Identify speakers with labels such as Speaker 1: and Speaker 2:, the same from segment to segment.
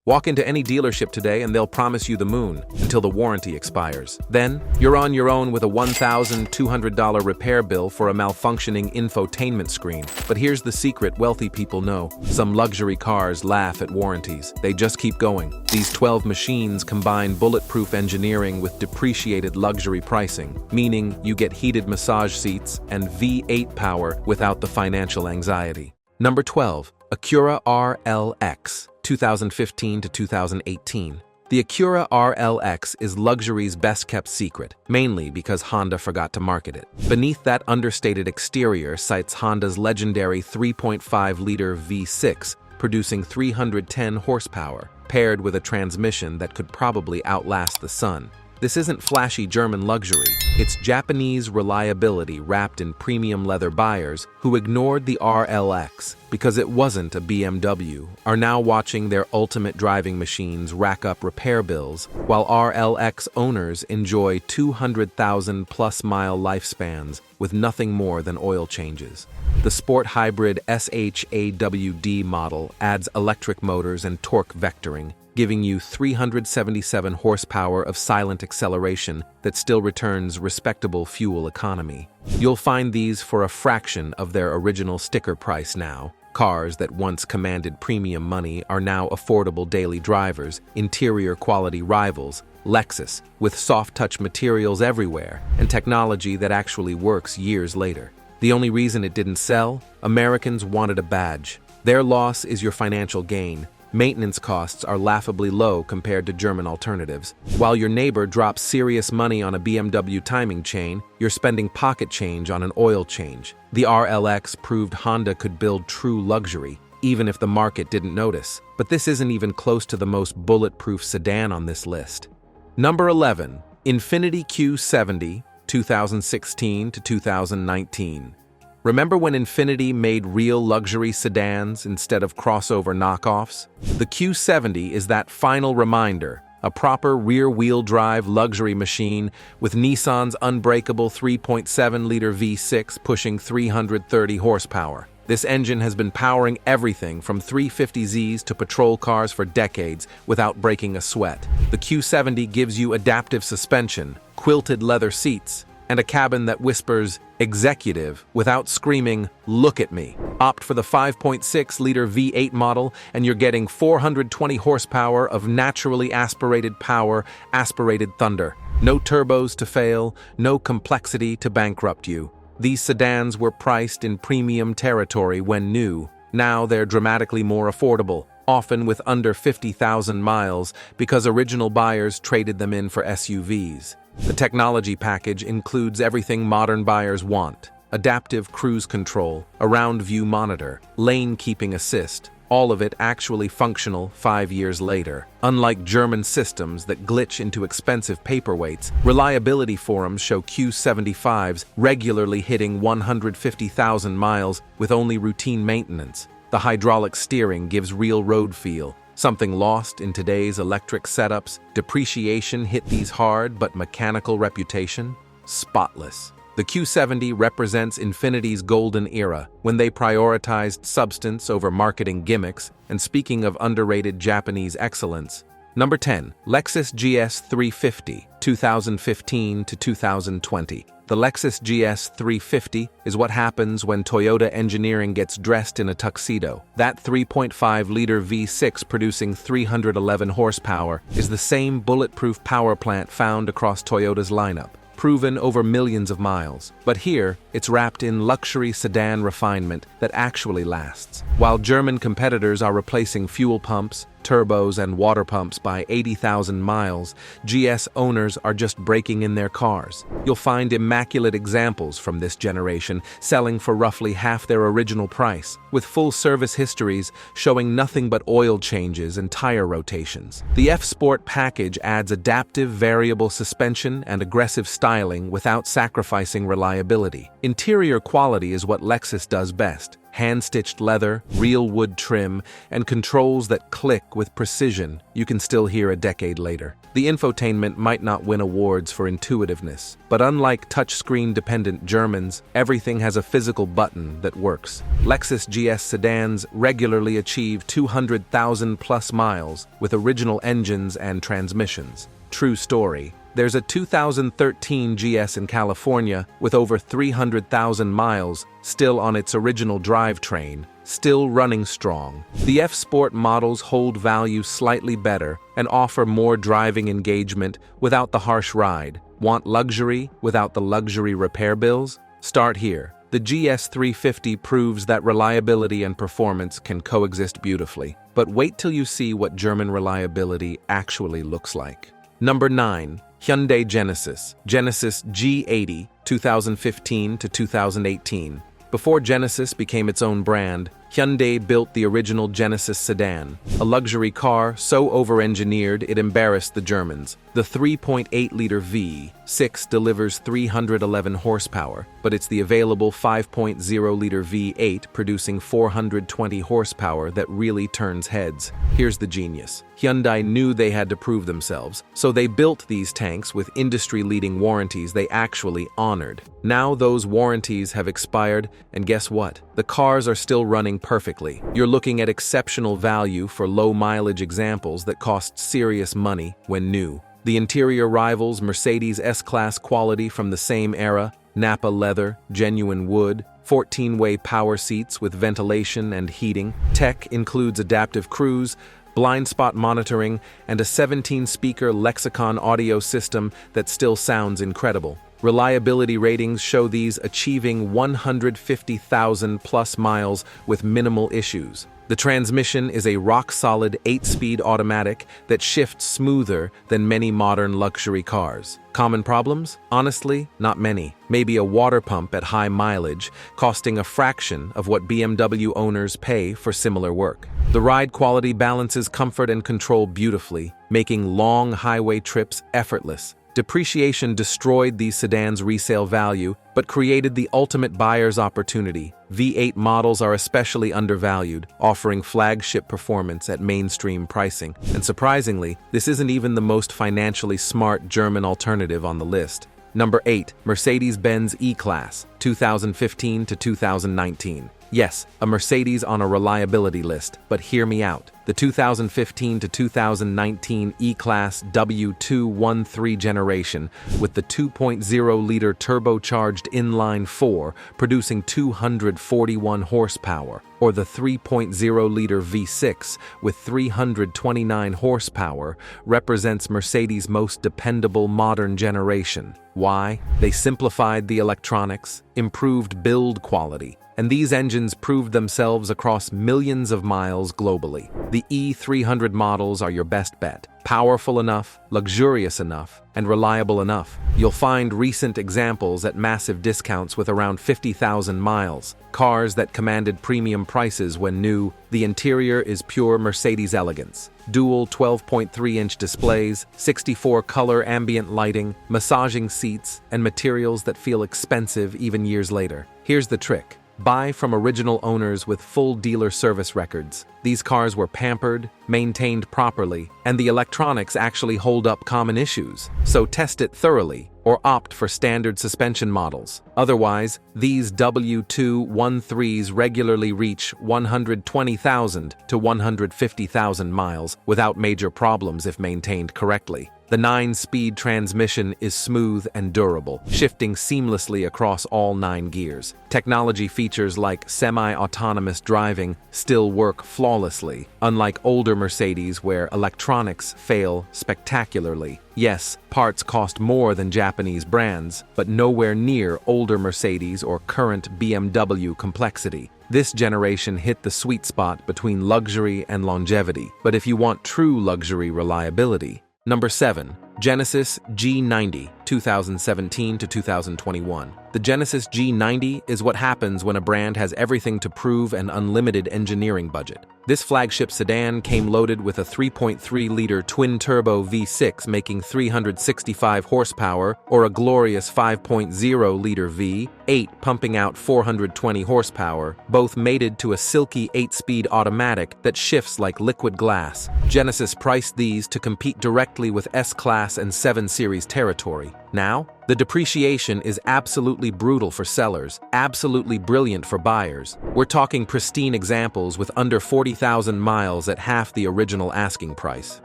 Speaker 1: Walk into any dealership today and they'll promise you the moon until the warranty expires. Then, you're on your own with a $1,200 repair bill for a malfunctioning infotainment screen. But here's the secret wealthy people know. Some luxury cars laugh at warranties. They just keep going. These 12 machines combine bulletproof engineering with depreciated luxury pricing, meaning you get heated massage seats and V8 power without the financial anxiety. Number 12. Acura RLX, 2015 to 2018. The Acura RLX is luxury's best-kept secret, mainly because Honda forgot to market it. Beneath that understated exterior sites Honda's legendary 3.5-liter V6, producing 310 horsepower, paired with a transmission that could probably outlast the sun. This isn't flashy German luxury, it's Japanese reliability wrapped in premium leather. Buyers who ignored the RLX because it wasn't a BMW are now watching their ultimate driving machines rack up repair bills, while RLX owners enjoy 200,000-plus mile lifespans with nothing more than oil changes. The sport hybrid SHAWD model adds electric motors and torque vectoring, giving you 377 horsepower of silent acceleration that still returns respectable fuel economy. You'll find these for a fraction of their original sticker price now. Cars that once commanded premium money are now affordable daily drivers, interior quality rivals. Lexus, with soft-touch materials everywhere and technology that actually works years later. The only reason it didn't sell? Americans wanted a badge. Their loss is your financial gain. Maintenance costs are laughably low compared to German alternatives. While your neighbor drops serious money on a BMW timing chain, you're spending pocket change on an oil change. The RLX proved Honda could build true luxury, even if the market didn't notice. But this isn't even close to the most bulletproof sedan on this list. Number 11. Infiniti Q70, 2016 to 2019. Remember when Infiniti made real luxury sedans instead of crossover knockoffs? The Q70 is that final reminder, a proper rear-wheel drive luxury machine with Nissan's unbreakable 3.7-liter V6 pushing 330 horsepower. This engine has been powering everything from 350Zs to patrol cars for decades without breaking a sweat. The Q70 gives you adaptive suspension, quilted leather seats, and a cabin that whispers, "Executive," without screaming, "Look at me." Opt for the 5.6-liter V8 model, and you're getting 420 horsepower of naturally aspirated power, aspirated thunder. No turbos to fail, no complexity to bankrupt you. These sedans were priced in premium territory when new. Now they're dramatically more affordable, often with under 50,000 miles, because original buyers traded them in for SUVs. The technology package includes everything modern buyers want: adaptive cruise control, a round-view monitor, lane-keeping assist, all of it actually functional 5 years later. Unlike German systems that glitch into expensive paperweights, reliability forums show Q75s regularly hitting 150,000 miles with only routine maintenance. The hydraulic steering gives real road feel, something lost in today's electric setups. Depreciation hit these hard, but mechanical reputation? Spotless. The Q70 represents Infiniti's golden era, when they prioritized substance over marketing gimmicks. And speaking of underrated Japanese excellence, number 10. Lexus GS 350, 2015 to 2020. The Lexus GS 350 is what happens when Toyota engineering gets dressed in a tuxedo. That 3.5-liter V6 producing 311 horsepower is the same bulletproof power plant found across Toyota's lineup, proven over millions of miles. But here, it's wrapped in luxury sedan refinement that actually lasts. While German competitors are replacing fuel pumps, turbos, and water pumps by 80,000 miles, GS owners are just breaking in their cars. You'll find immaculate examples from this generation selling for roughly half their original price, with full service histories showing nothing but oil changes and tire rotations. The F-Sport package adds adaptive variable suspension and aggressive styling without sacrificing reliability. Interior quality is what Lexus does best. hand-stitched leather, real wood trim, and controls that click with precision you can still hear a decade later. The infotainment might not win awards for intuitiveness, but unlike touchscreen-dependent Germans, everything has a physical button that works. Lexus GS sedans regularly achieve 200,000-plus miles with original engines and transmissions. True story. There's a 2013 GS in California with over 300,000 miles, still on its original drivetrain, still running strong. The F-Sport models hold value slightly better and offer more driving engagement without the harsh ride. Want luxury without the luxury repair bills? Start here. The GS 350 proves that reliability and performance can coexist beautifully. But wait till you see what German reliability actually looks like. Number 9. Hyundai Genesis. Genesis G80, 2015 to 2018. Before Genesis became its own brand, Hyundai built the original Genesis sedan, a luxury car so over-engineered it embarrassed the Germans. The 3.8-liter V6 delivers 311 horsepower, but it's the available 5.0-liter V8 producing 420 horsepower that really turns heads. Here's the genius. Hyundai knew they had to prove themselves, so they built these tanks with industry-leading warranties they actually honored. Now those warranties have expired, and guess what? The cars are still running perfectly. You're looking at exceptional value for low-mileage examples that cost serious money when new. The interior rivals Mercedes S-Class quality from the same era, Napa leather, genuine wood, 14-way power seats with ventilation and heating. Tech includes adaptive cruise, blind spot monitoring, and a 17-speaker Lexicon audio system that still sounds incredible. Reliability ratings show these achieving 150,000-plus miles with minimal issues. The transmission is a rock-solid 8-speed automatic that shifts smoother than many modern luxury cars. Common problems? Honestly, not many. Maybe a water pump at high mileage, costing a fraction of what BMW owners pay for similar work. The ride quality balances comfort and control beautifully, making long highway trips effortless. Depreciation destroyed these sedans' resale value, but created the ultimate buyer's opportunity. V8 models are especially undervalued, offering flagship performance at mainstream pricing. And surprisingly, this isn't even the most financially smart German alternative on the list. Number 8. Mercedes-Benz E-Class, 2015 to 2019. Yes, a Mercedes on a reliability list, but hear me out. The 2015 to 2019 E-Class W213 generation with the 2.0-liter turbocharged inline-4 producing 241 horsepower, or the 3.0-liter V6 with 329 horsepower represents Mercedes' most dependable modern generation. Why? They simplified the electronics, improved build quality, and these engines proved themselves across millions of miles globally. The E300 models are your best bet. Powerful enough, luxurious enough, and reliable enough. You'll find recent examples at massive discounts with around 50,000 miles. Cars that commanded premium prices when new. The interior is pure Mercedes elegance. Dual 12.3-inch displays, 64-color ambient lighting, massaging seats, and materials that feel expensive even years later. Here's the trick. Buy from original owners with full dealer service records. These cars were pampered, maintained properly, and the electronics actually hold up common issues. So test it thoroughly, or opt for standard suspension models. Otherwise, these W213s regularly reach 120,000 to 150,000 miles without major problems if maintained correctly. The 9-speed transmission is smooth and durable, shifting seamlessly across all 9 gears. Technology features like semi-autonomous driving still work flawlessly, unlike older Mercedes where electronics fail spectacularly. Yes, parts cost more than Japanese brands, but nowhere near older Mercedes or current BMW complexity. This generation hit the sweet spot between luxury and longevity. But if you want true luxury reliability, Number 7. Genesis G90, 2017 to 2021. The Genesis G90 is what happens when a brand has everything to prove and unlimited engineering budget. This flagship sedan came loaded with a 3.3-liter twin-turbo V6 making 365 horsepower, or a glorious 5.0-liter V8 pumping out 420 horsepower, both mated to a silky 8-speed automatic that shifts like liquid glass. Genesis priced these to compete directly with S-Class and 7 Series territory. Now, the depreciation is absolutely brutal for sellers, absolutely brilliant for buyers. We're talking pristine examples with under 40,000 miles at half the original asking price.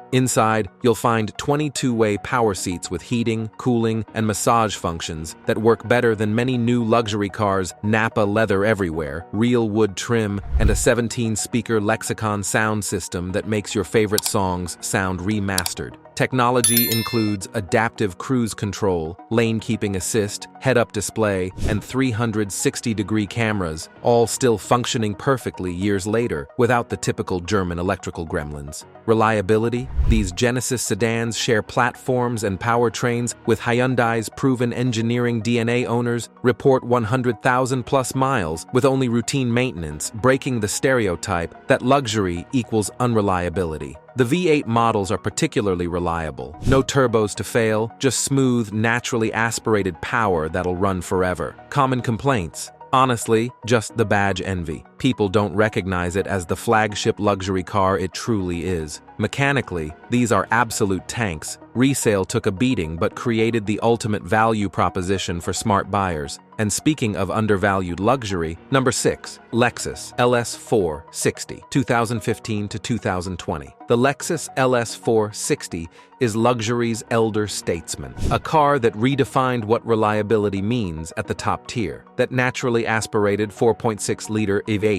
Speaker 1: Inside, you'll find 22-way power seats with heating, cooling, and massage functions that work better than many new luxury cars, Napa leather everywhere, real wood trim, and a 17-speaker Lexicon sound system that makes your favorite songs sound remastered. Technology includes adaptive cruise control, lane keeping assist, head-up display, and 360-degree cameras, all still functioning perfectly years later without the typical German electrical gremlins. Reliability? These Genesis sedans share platforms and powertrains with Hyundai's proven engineering DNA. Owners report 100,000-plus miles with only routine maintenance, breaking the stereotype that luxury equals unreliability. The V8 models are particularly reliable. No turbos to fail, just smooth, naturally aspirated power that'll run forever. Common complaints? Honestly, just the badge envy. People don't recognize it as the flagship luxury car it truly is. Mechanically, these are absolute tanks. Resale took a beating but created the ultimate value proposition for smart buyers. And speaking of undervalued luxury, number 6, Lexus LS 460, 2015 to 2020. The Lexus LS 460 is luxury's elder statesman, a car that redefined what reliability means at the top tier. That naturally aspirated 4.6-liter V8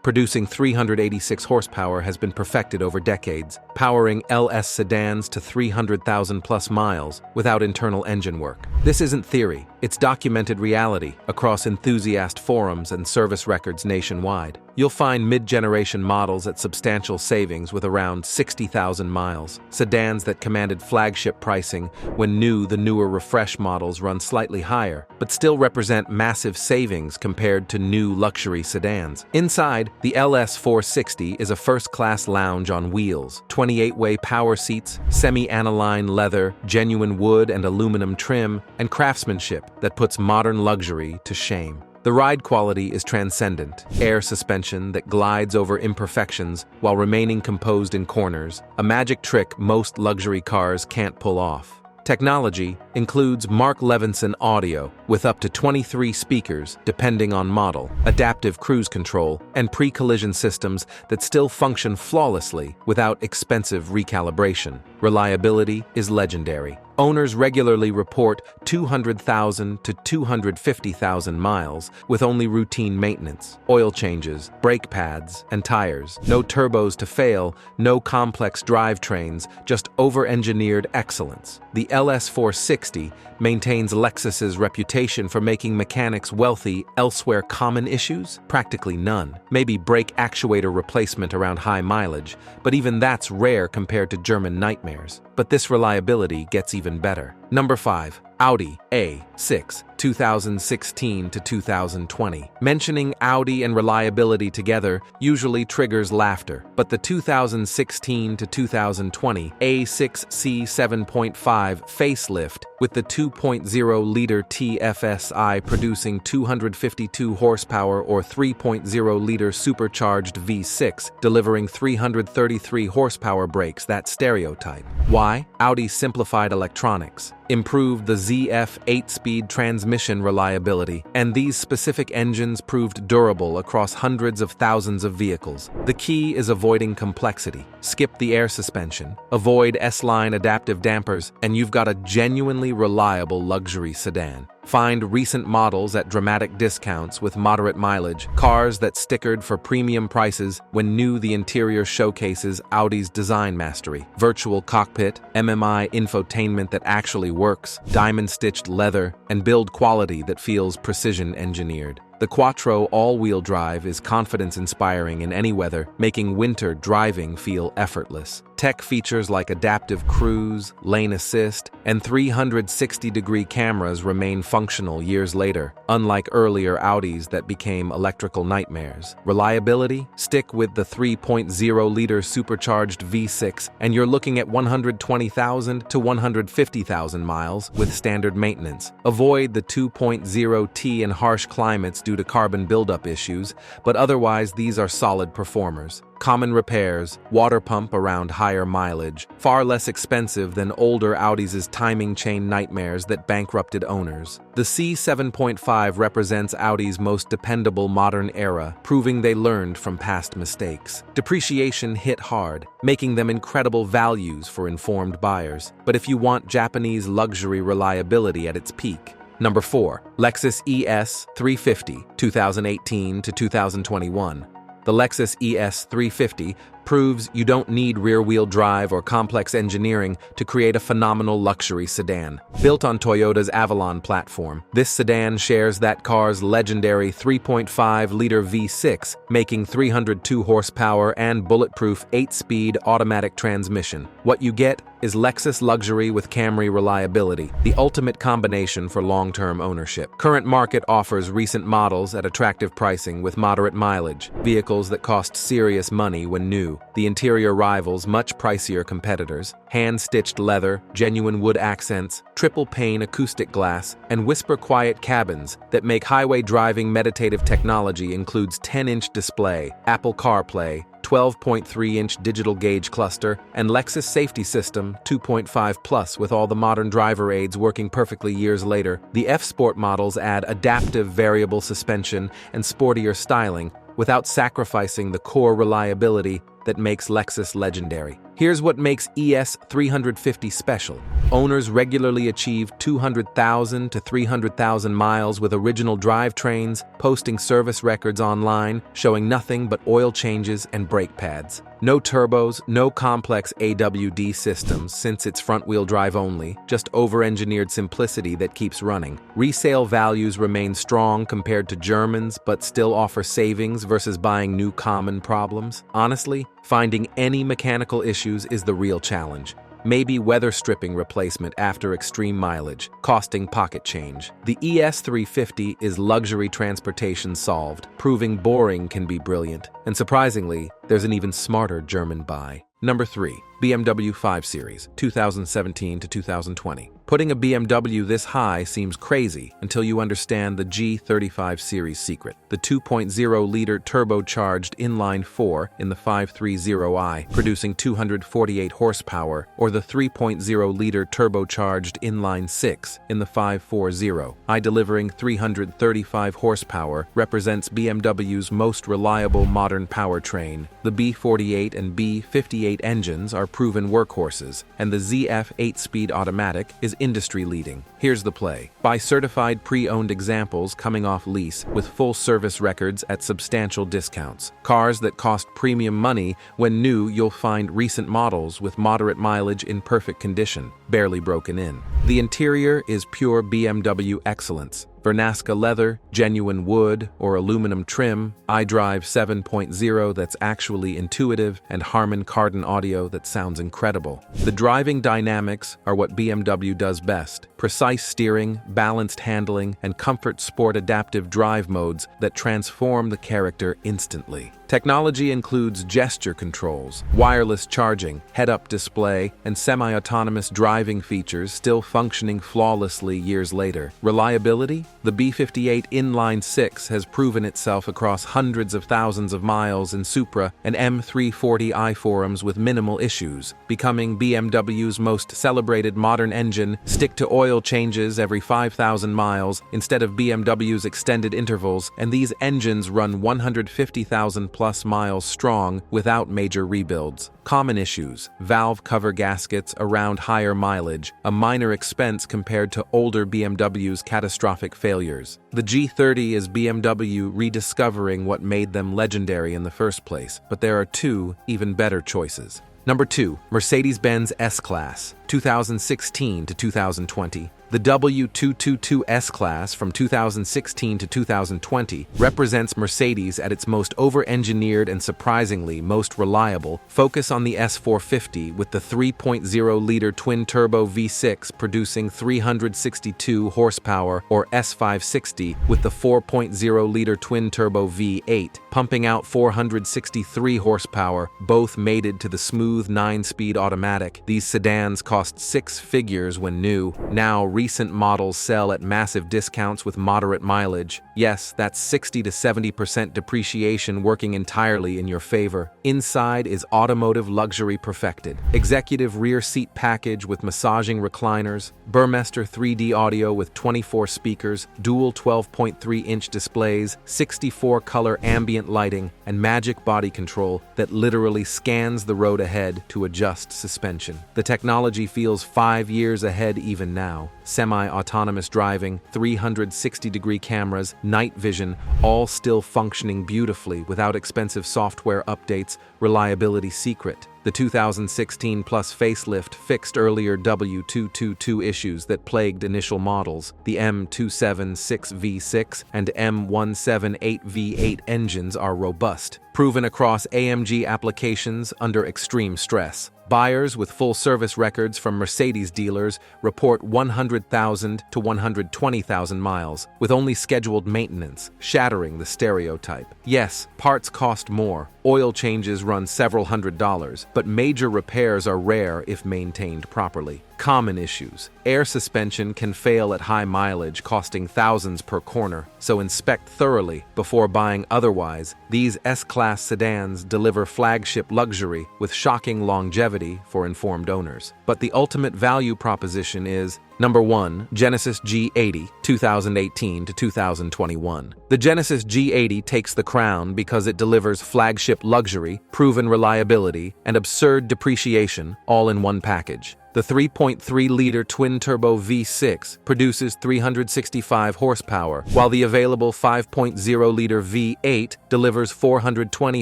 Speaker 1: producing 386 horsepower has been perfected over decades, powering LS sedans to 300,000-plus miles without internal engine work. This isn't theory, it's documented reality across enthusiast forums and service records nationwide. You'll find mid-generation models at substantial savings with around 60,000 miles, sedans that commanded flagship pricing when the newer refresh models run slightly higher, but still represent massive savings compared to new luxury sedans. Inside, the LS 460 is a first-class lounge on wheels, 28-way power seats, semi-aniline leather, genuine wood and aluminum trim, and craftsmanship that puts modern luxury to shame. The ride quality is transcendent. Air suspension that glides over imperfections while remaining composed in corners, a magic trick most luxury cars can't pull off. Technology includes Mark Levinson audio with up to 23 speakers depending on model, adaptive cruise control, and pre-collision systems that still function flawlessly without expensive recalibration. Reliability is legendary. Owners regularly report 200,000 to 250,000 miles with only routine maintenance, oil changes, brake pads, and tires. No turbos to fail, no complex drivetrains, just over-engineered excellence. The LS 460 maintains Lexus's reputation for making mechanics wealthy. Elsewhere, common issues? Practically none. Maybe brake actuator replacement around high mileage, but even that's rare compared to German nightmares. But this reliability gets even better. Number 5. Audi A6, 2016 to 2020. Mentioning Audi and reliability together usually triggers laughter, but the 2016 to 2020 A6 C7.5 facelift with the 2.0-liter TFSI producing 252 horsepower or 3.0-liter supercharged V6 delivering 333 horsepower breaks that stereotype. Why? Audi simplified electronics, improved the ZF 8-speed transmission reliability, and these specific engines proved durable across hundreds of thousands of vehicles. The key is avoiding complexity. Skip the air suspension, avoid S-line adaptive dampers, and you've got a genuinely reliable luxury sedan. Find recent models at dramatic discounts with moderate mileage, cars that stickered for premium prices when the interior showcases Audi's design mastery. Virtual cockpit, MMI infotainment that actually works, diamond-stitched leather, and build quality that feels precision-engineered. The Quattro all-wheel drive is confidence-inspiring in any weather, making winter driving feel effortless. Tech features like adaptive cruise, lane assist, and 360-degree cameras remain functional years later, unlike earlier Audis that became electrical nightmares. Reliability? Stick with the 3.0-liter supercharged V6, and you're looking at 120,000 to 150,000 miles with standard maintenance. Avoid the 2.0T in harsh climates due to carbon buildup issues, but otherwise these are solid performers. Common repairs, water pump around higher mileage, far less expensive than older Audis' timing chain nightmares that bankrupted owners. The C7.5 represents Audi's most dependable modern era, proving they learned from past mistakes. Depreciation hit hard, making them incredible values for informed buyers. But if you want Japanese luxury reliability at its peak. Number 4. Lexus ES 350, 2018 to 2021. The Lexus ES 350 proves you don't need rear-wheel drive or complex engineering to create a phenomenal luxury sedan. Built on Toyota's Avalon platform, this sedan shares that car's legendary 3.5-liter V6, making 302 horsepower and bulletproof 8-speed automatic transmission. What you get is Lexus luxury with Camry reliability, the ultimate combination for long-term ownership. Current market offers recent models at attractive pricing with moderate mileage, vehicles that cost serious money when new. The interior rivals much pricier competitors. Hand-stitched leather, genuine wood accents, triple-pane acoustic glass, and whisper-quiet cabins that make highway driving meditative technology includes 10-inch display, Apple CarPlay, 12.3-inch digital gauge cluster, and Lexus Safety System 2.5 Plus with all the modern driver aids working perfectly years later. The F-Sport models add adaptive variable suspension and sportier styling without sacrificing the core reliability that makes Lexus legendary. Here's what makes ES 350 special. Owners regularly achieve 200,000 to 300,000 miles with original drivetrains, posting service records online, showing nothing but oil changes and brake pads. No turbos, no complex AWD systems since it's front-wheel drive only, just over-engineered simplicity that keeps running. Resale values remain strong compared to Germans, but still offer savings versus buying new common problems. Honestly, finding any mechanical issues is the real challenge. Maybe weather stripping replacement after extreme mileage, costing pocket change. The ES 350 is luxury transportation solved, proving boring can be brilliant. And surprisingly, there's an even smarter German buy. Number 3. BMW 5 Series, 2017 to 2020. Putting a BMW this high seems crazy until you understand the G35 series secret. The 2.0-liter turbocharged inline-4 in the 530i, producing 248 horsepower, or the 3.0-liter turbocharged inline-6 in the 540i, delivering 335 horsepower, represents BMW's most reliable modern powertrain. The B48 and B58 engines are proven workhorses, and the ZF 8-speed automatic is industry-leading. Here's the play. Buy certified pre-owned examples coming off lease with full service records at substantial discounts. Cars that cost premium money when new, you'll find recent models with moderate mileage in perfect condition, barely broken in. The interior is pure BMW excellence. Vernasca leather, genuine wood, or aluminum trim, iDrive 7.0 that's actually intuitive, and Harman Kardon audio that sounds incredible. The driving dynamics are what BMW does best. Precise steering, balanced handling, and comfort sport adaptive drive modes that transform the character instantly. Technology includes gesture controls, wireless charging, head-up display, and semi-autonomous driving features still functioning flawlessly years later. Reliability? The B58 inline-6 has proven itself across hundreds of thousands of miles in Supra and M340i forums with minimal issues, becoming BMW's most celebrated modern engine. Stick to oil changes every 5,000 miles instead of BMW's extended intervals, and these engines run 150,000 plus miles strong without major rebuilds. Common issues: valve cover gaskets around higher mileage, a minor expense compared to older BMW's catastrophic failures. The G30 is BMW rediscovering what made them legendary in the first place, but there are two even better choices. Number 2. Mercedes-Benz S-Class, 2016 to 2020. The W222 S-Class from 2016 to 2020 represents Mercedes at its most over-engineered and surprisingly most reliable. Focus on the S450 with the 3.0-liter twin-turbo V6 producing 362 horsepower, or S560 with the 4.0-liter twin-turbo V8 pumping out 463 horsepower, both mated to the smooth 9-speed automatic. These sedans cost six figures when new. Now, recent models sell at massive discounts with moderate mileage. Yes, that's 60 to 70% depreciation working entirely in your favor. Inside is automotive luxury perfected. Executive rear seat package with massaging recliners, Burmester 3D audio with 24 speakers, dual 12.3-inch displays, 64-color ambient lighting, and magic body control that literally scans the road ahead to adjust suspension. The technology feels 5 years ahead even now. Semi-autonomous driving, 360-degree cameras, night vision, all still functioning beautifully without expensive software updates, reliability secret. The 2016 Plus facelift fixed earlier W222 issues that plagued initial models. The M276 V6 and M178 V8 engines are robust, proven across AMG applications under extreme stress. Buyers with full service records from Mercedes dealers report 100,000 to 120,000 miles, with only scheduled maintenance, shattering the stereotype. Yes, parts cost more, oil changes run several $100s, but major repairs are rare if maintained properly. Common issues. Air suspension can fail at high mileage, costing thousands per corner, so inspect thoroughly before buying. Otherwise, these S-Class sedans deliver flagship luxury with shocking longevity for informed owners. But the ultimate value proposition is Number 1. Genesis G80, 2018 to 2021. The Genesis G80 takes the crown because it delivers flagship luxury, proven reliability, and absurd depreciation all in one package. The 3.3-liter twin-turbo V6 produces 365 horsepower, while the available 5.0-liter V8 delivers 420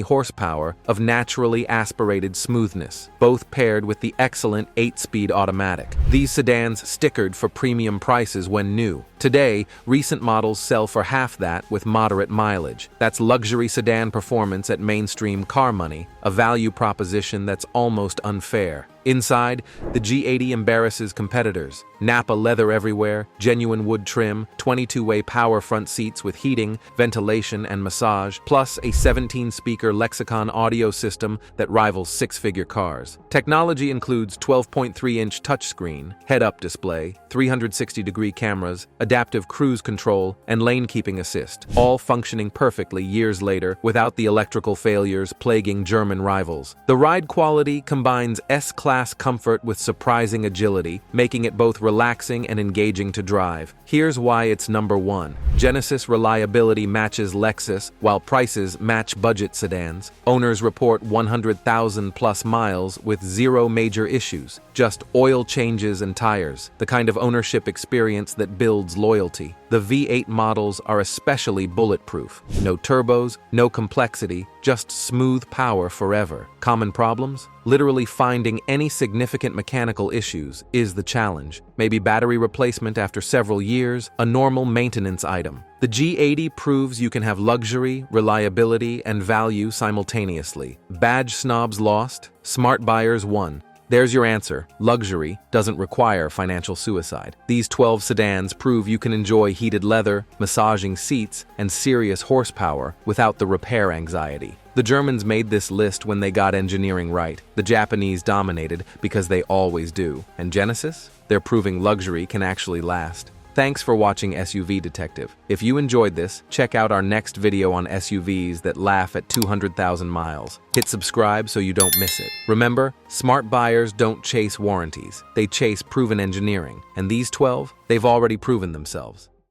Speaker 1: horsepower of naturally aspirated smoothness, both paired with the excellent 8-speed automatic. These sedans stickered for premium prices when new. Today, recent models sell for half that with moderate mileage. That's luxury sedan performance at mainstream car money, a value proposition that's almost unfair. Inside, the G80 embarrasses competitors. Napa leather everywhere, genuine wood trim, 22-way power front seats with heating, ventilation, and massage, plus a 17-speaker Lexicon audio system that rivals six-figure cars. Technology includes 12.3-inch touchscreen, head-up display, 360-degree cameras, adaptive cruise control, and lane-keeping assist, all functioning perfectly years later without the electrical failures plaguing German rivals. The ride quality combines S-Class comfort with surprising agility, making it both relaxing and engaging to drive. Here's why it's number 1. Genesis reliability matches Lexus, while prices match budget sedans. Owners report 100,000 plus miles with zero major issues, just oil changes and tires, the kind of ownership experience that builds loyalty. The V8 models are especially bulletproof. No turbos, no complexity, just smooth power forever. Common problems? Literally finding any significant mechanical issues is the challenge. Maybe battery replacement after several years, a normal maintenance item. The G80 proves you can have luxury, reliability, and value simultaneously. Badge snobs lost, smart buyers won. There's your answer. Luxury doesn't require financial suicide. These 12 sedans prove you can enjoy heated leather, massaging seats, and serious horsepower without the repair anxiety. The Germans made this list when they got engineering right. The Japanese dominated because they always do. And Genesis? They're proving luxury can actually last. Thanks for watching SUV Detective. If you enjoyed this, check out our next video on SUVs that laugh at 200,000 miles. Hit subscribe so you don't miss it. Remember, smart buyers don't chase warranties. They chase proven engineering. And these 12, they've already proven themselves.